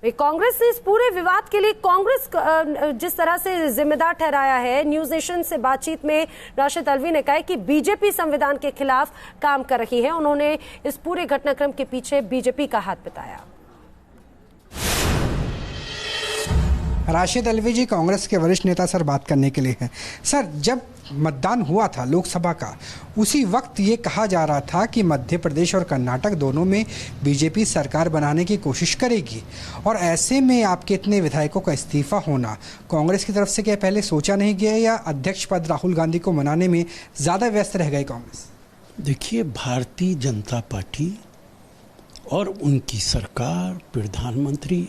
कांग्रेस ने इस पूरे विवाद के लिए कांग्रेस जिस तरह से जिम्मेदार ठहराया है, न्यूज नेशन से बातचीत में राशिद अल्वी ने कहा है कि बीजेपी संविधान के खिलाफ काम कर रही है। उन्होंने इस पूरे घटनाक्रम के पीछे बीजेपी का हाथ बताया। राशिद अल्वी जी कांग्रेस के वरिष्ठ नेता सर बात करने के लिए हैं। सर, जब मतदान हुआ था लोकसभा का, उसी वक्त ये कहा जा रहा था कि मध्य प्रदेश और कर्नाटक दोनों में बीजेपी सरकार बनाने की कोशिश करेगी, और ऐसे में आपके इतने विधायकों का इस्तीफा होना कांग्रेस की तरफ से क्या पहले सोचा नहीं गया, या अध्यक्ष पद राहुल गांधी को मनाने में ज़्यादा व्यस्त रह गई कांग्रेस? देखिए, भारतीय जनता पार्टी और उनकी सरकार, प्रधानमंत्री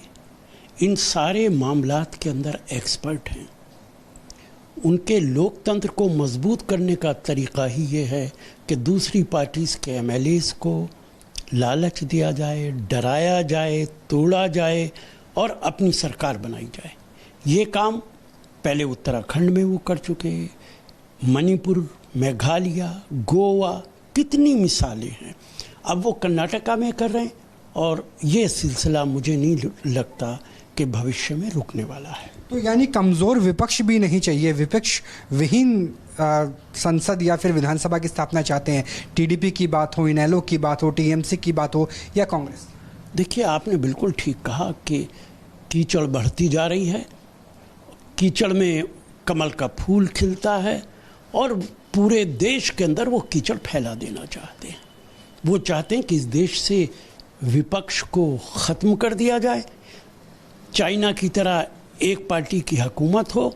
इन सारे मामलात के अंदर एक्सपर्ट हैं। उनके लोकतंत्र को मजबूत करने का तरीका ही ये है कि दूसरी पार्टीज के एमएलएस को लालच दिया जाए, डराया जाए, तोड़ा जाए और अपनी सरकार बनाई जाए। ये काम पहले उत्तराखंड में वो कर चुके हैं, मणिपुर, मेघालय, गोवा, कितनी मिसालें हैं। अब वो कर्नाटका में कर रहे हैं, और ये सिलसिला मुझे नहीं लगता कि भविष्य में रुकने वाला है। तो यानी कमज़ोर विपक्ष भी नहीं चाहिए, विपक्ष विहीन संसद या फिर विधानसभा की स्थापना चाहते हैं। टीडीपी की बात हो, इनेलो की बात हो, टीएमसी की बात हो, या कांग्रेस? देखिए, आपने बिल्कुल ठीक कहा कि कीचड़ बढ़ती जा रही है, कीचड़ में कमल का फूल खिलता है, और पूरे देश के अंदर वो कीचड़ फैला देना चाहते हैं। वो चाहते हैं कि इस देश से विपक्ष को ख़त्म कर दिया जाए, चाइना की तरह एक पार्टी की हुकूमत हो,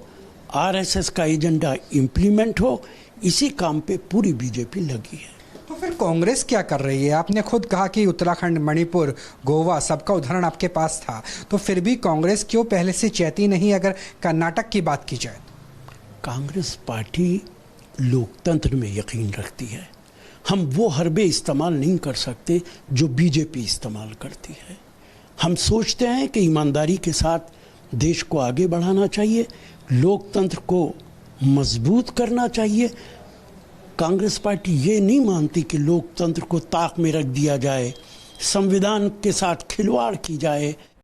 आरएसएस का एजेंडा इम्प्लीमेंट हो। इसी काम पे पूरी बीजेपी लगी है। तो फिर कांग्रेस क्या कर रही है? आपने खुद कहा कि उत्तराखंड, मणिपुर, गोवा, सबका उदाहरण आपके पास था, तो फिर भी कांग्रेस क्यों पहले से चेती नहीं अगर कर्नाटक की बात की जाए? कांग्रेस पार्टी लोकतंत्र में यकीन रखती है। हम वो हरबे इस्तेमाल नहीं कर सकते जो बीजेपी इस्तेमाल करती है। हम सोचते हैं कि ईमानदारी के साथ देश को आगे बढ़ाना चाहिए, लोकतंत्र को मजबूत करना चाहिए। कांग्रेस पार्टी ये नहीं मानती कि लोकतंत्र को ताक में रख दिया जाए, संविधान के साथ खिलवाड़ की जाए।